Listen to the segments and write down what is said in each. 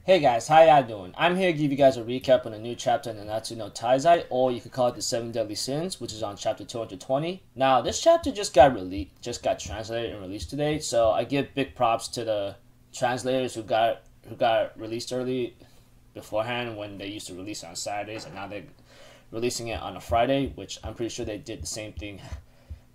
Hey guys, how y'all doing? I'm here to give you guys a recap on a new chapter in Nanatsu no Taizai, or you could call it the 7 Deadly Sins, which is on chapter 220. Now, this chapter just got translated and released today, so I give big props to the translators who got released early beforehand when they used to release it on Saturdays, and now they're releasing it on a Friday, which I'm pretty sure they did the same thing.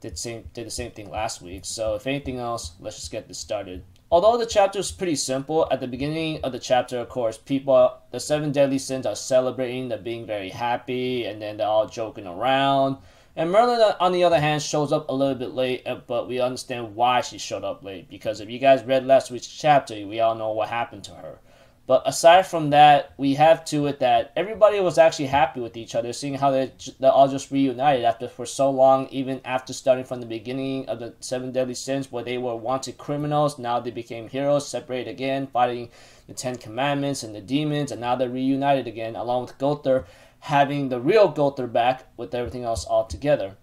Did the same thing last week. So if anything else, let's just get this started. Although the chapter is pretty simple, at the beginning of the chapter, of course, the 7 deadly sins are celebrating, they're being very happy, and then they're all joking around. And Merlin, on the other hand, shows up a little bit late, but we understand why she showed up late. Because if you guys read last week's chapter, we all know what happened to her. But aside from that, we have to it that everybody was actually happy with each other, seeing how they're all just reunited after for so long, even after starting from the beginning of the 7 Deadly Sins, where they were wanted criminals. Now they became heroes, separated again, fighting the 10 Commandments and the demons, and now they're reunited again, along with Gother having the real Gother back with everything else all together.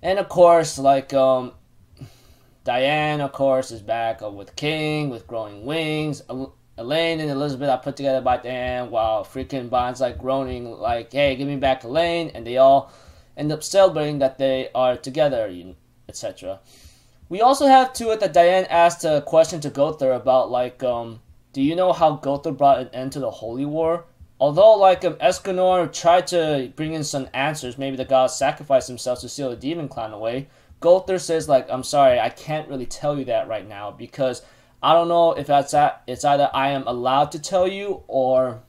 And of course, like, Diane, of course, is back with King, with growing wings. Elaine and Elizabeth are put together by Diane, while freaking Bond's like groaning like, hey, give me back Elaine, and they all end up celebrating that they are together, etc. We also have to it that Diane asked a question to Gother about like, do you know how Gother brought an end to the Holy War? Although like Escanor tried to bring in some answers, maybe the gods sacrificed themselves to seal the demon clan away, Gother says like, I'm sorry, I can't really tell you that right now because I don't know if it's either I am allowed to tell you or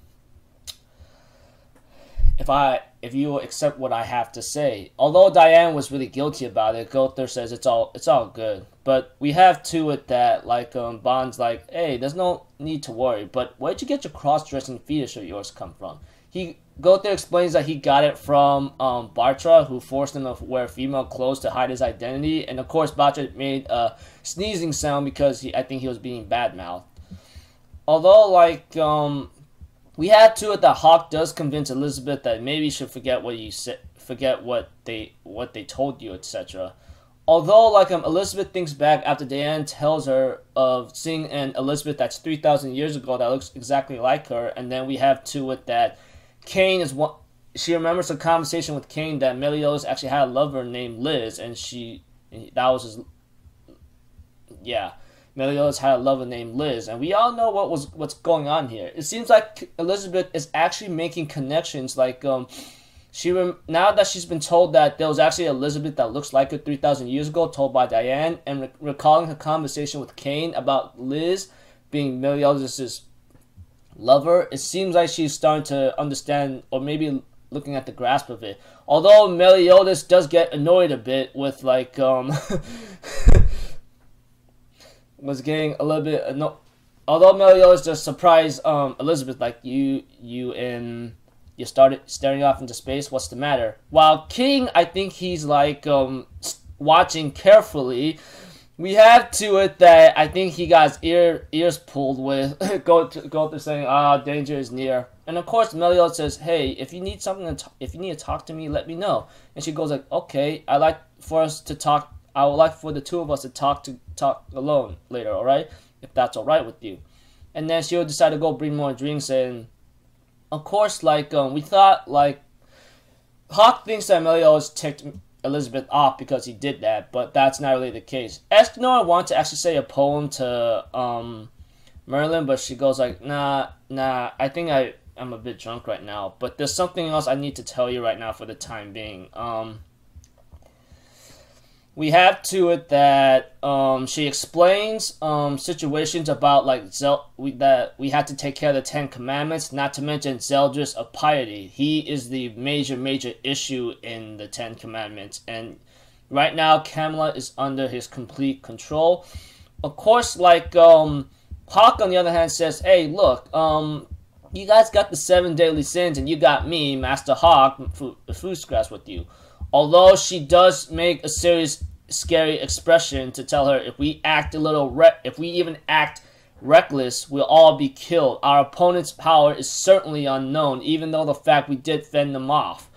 if you accept what I have to say. Although Diane was really guilty about it, Gother says it's all good. But we have to it that like Bond's like, hey, there's no need to worry. But where'd you get your cross-dressing fetish of yours come from? Gother explains that he got it from Bartra, who forced him to wear female clothes to hide his identity. And of course, Bartra made a sneezing sound because I think he was being bad-mouthed. Although, like, we had to it that Hawk does convince Elizabeth that maybe you should forget what they told you, etc. Although, like, Elizabeth thinks back after Diane tells her of seeing an Elizabeth that's 3,000 years ago that looks exactly like her, and then we have to it that Kane is one. She remembers a conversation with Kane that Meliodas actually had a lover named Liz, and that was his. Yeah, Meliodas had a lover named Liz, and we all know what's going on here. It seems like Elizabeth is actually making connections. Like now that she's been told that there was actually Elizabeth that looks like her 3,000 years ago, told by Diane, and recalling her conversation with Kane about Liz being Meliodas' lover, it seems like she's starting to understand, or maybe looking at the grasp of it. Although Meliodas does get annoyed a bit with like was getting a little bit annoyed. Although Meliodas just surprised Elizabeth like you started staring off into space. What's the matter? While King, I think he's like watching carefully. We have to it that I think he got his ears pulled with go to saying, danger is near. And of course, Meliodas says, hey, if you need to talk to me, let me know. And she goes like, okay, I would like for the two of us to talk alone later, all right? If that's all right with you. And then she'll decide to go bring more drinks. And of course, like we thought, like Hawk thinks that Meliodas ticked Elizabeth off because he did that, but that's not really the case. Escanor wanted to actually say a poem to Merlin, but she goes like, nah, I think I'm a bit drunk right now, but there's something else I need to tell you right now for the time being. We have to it that she explains situations about like that we had to take care of the 10 Commandments, not to mention Zeldris of piety. He is the major issue in the 10 Commandments, and right now Camelot is under his complete control. Of course, like Hawk on the other hand says, hey, look, you guys got the 7 deadly sins, and you got me, Master Hawk, the food scraps with you. Although she does make a serious, scary expression to tell her if we even act reckless, we'll all be killed. Our opponent's power is certainly unknown, even though the fact we did fend them off.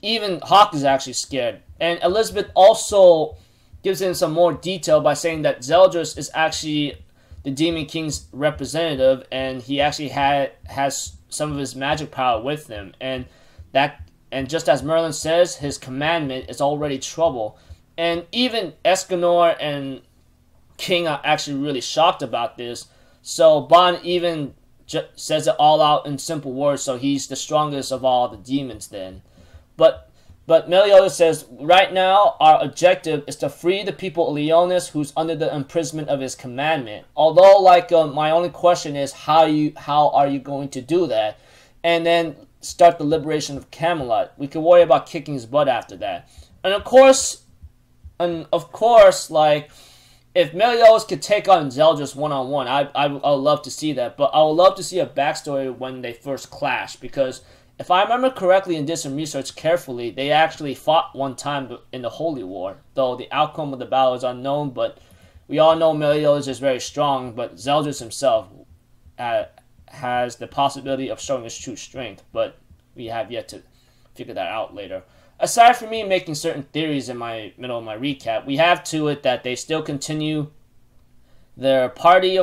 Even Hawk is actually scared. And Elizabeth also gives in some more detail by saying that Zeldris is actually the Demon King's representative, and he actually has some of his magic power with him, and just as Merlin says, his commandment is already trouble. And even Escanor and King are actually really shocked about this. So Bond even says it all out in simple words, so he's the strongest of all the demons then. But Meliodas says, right now, our objective is to free the people of Leonis who's under the imprisonment of his commandment. Although, my only question is, how are you going to do that? And then start the liberation of Camelot. We can worry about kicking his butt after that. And of course, if Meliodas could take on Zeldris one-on-one, I would love to see that. But I would love to see a backstory when they first clash, because if I remember correctly and did some research carefully, they actually fought one time in the Holy War, though the outcome of the battle is unknown. But we all know Meliodas is very strong, but Zeldris himself has the possibility of showing his true strength, but we have yet to figure that out later. Aside from me making certain theories in my middle of my recap, we have to it that they still continue their party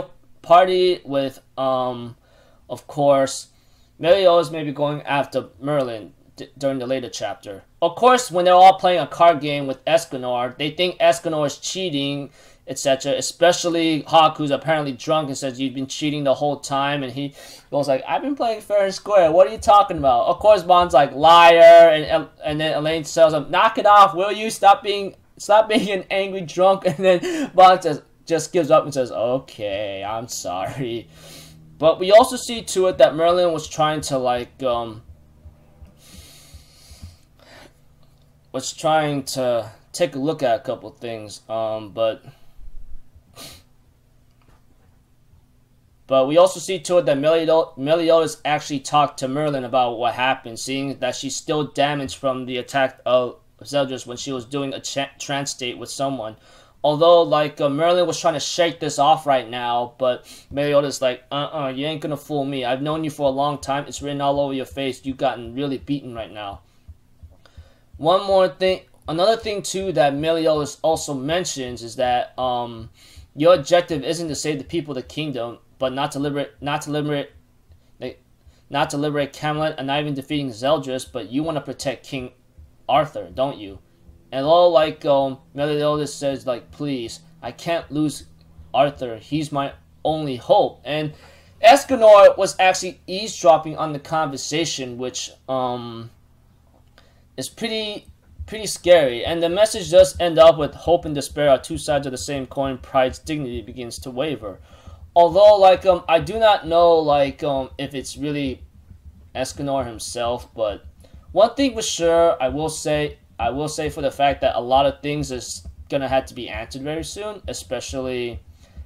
with, of course, Meliodas may be going after Merlin during the later chapter. Of course, when they're all playing a card game with Escanor, they think Escanor is cheating, etc. Especially Hawk, who's apparently drunk and says, you've been cheating the whole time. And he goes like, I've been playing fair and square. What are you talking about? Of course, Bond's like, liar. And then Elaine tells him, knock it off, will you? Stop being an angry drunk. And then Bond just gives up and says, okay, I'm sorry. But we also see to it that Merlin was trying to take a look at a couple things. But we also see to it that Meliodas actually talked to Merlin about what happened, seeing that she's still damaged from the attack of Zeldris when she was doing a trance state with someone. Although, Merlin was trying to shake this off right now, but Meliodas like, you ain't gonna fool me. I've known you for a long time. It's written all over your face. You've gotten really beaten right now. One more thing. Another thing, too, that Meliodas also mentions is that your objective isn't to save the people of the kingdom, but not to liberate Camelot and not even defeating Zeldris, but you want to protect King Arthur, don't you? And all Meliodas says, please, I can't lose Arthur. He's my only hope. And Escanor was actually eavesdropping on the conversation, which is pretty scary. And the message does end up with hope and despair are two sides of the same coin. Pride's dignity begins to waver. Although, I do not know, if it's really Escanor himself, but one thing for sure, I will say for the fact that a lot of things is gonna have to be answered very soon, especially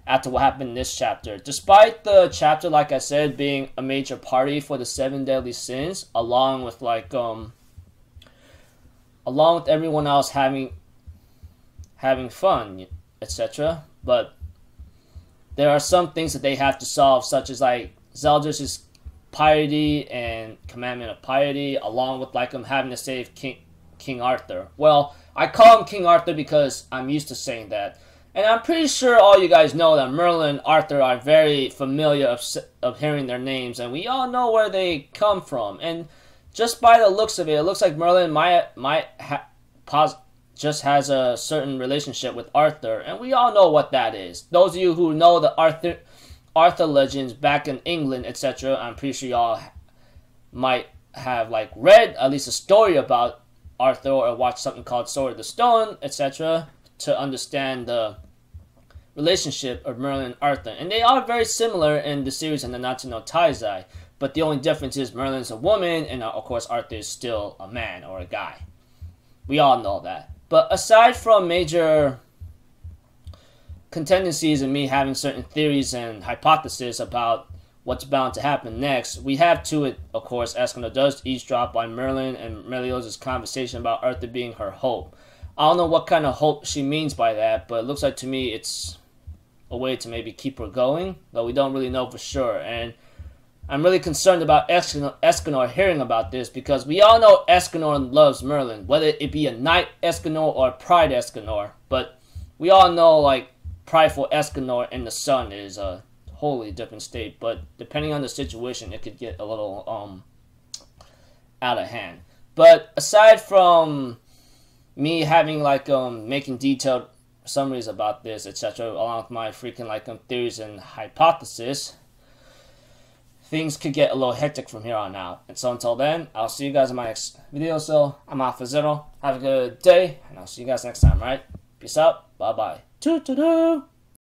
after what happened in this chapter. Despite the chapter, like I said, being a major party for the 7 deadly sins, along with everyone else having fun, etc. But there are some things that they have to solve, such as Zeldris' piety and commandment of piety, along with him having to save King Arthur. Well, I call him King Arthur because I'm used to saying that. And I'm pretty sure all you guys know that Merlin and Arthur are very familiar of hearing their names, and we all know where they come from. And just by the looks of it, it looks like Merlin just has a certain relationship with Arthur, and we all know what that is. Those of you who know the Arthur legends back in England, etc., I'm pretty sure y'all might have read at least a story about Arthur or watched something called Sword of the Stone, etc., to understand the relationship of Merlin and Arthur. And they are very similar in the series of Nanatsu no Taizai, but the only difference is Merlin's a woman, and of course Arthur is still a man or a guy. We all know that. But aside from major contingencies and me having certain theories and hypotheses about what's bound to happen next, we have to it, of course, Escanor does eavesdrop on Merlin and Meliodas' conversation about Arthur being her hope. I don't know what kind of hope she means by that, but it looks like to me it's a way to maybe keep her going, though we don't really know for sure. And I'm really concerned about Escanor hearing about this, because we all know Escanor loves Merlin, whether it be a Knight Escanor or a Pride Escanor. But we all know, prideful Escanor in the sun is a wholly different state. But depending on the situation, it could get a little out of hand. But aside from me having like making detailed summaries about this, etc., along with my freaking like theories and hypothesis, things could get a little hectic from here on out. And so until then, I'll see you guys in my next video. So I'm Alpha Zero. Have a good day, and I'll see you guys next time, right? Peace out. Bye bye. Toodaloo.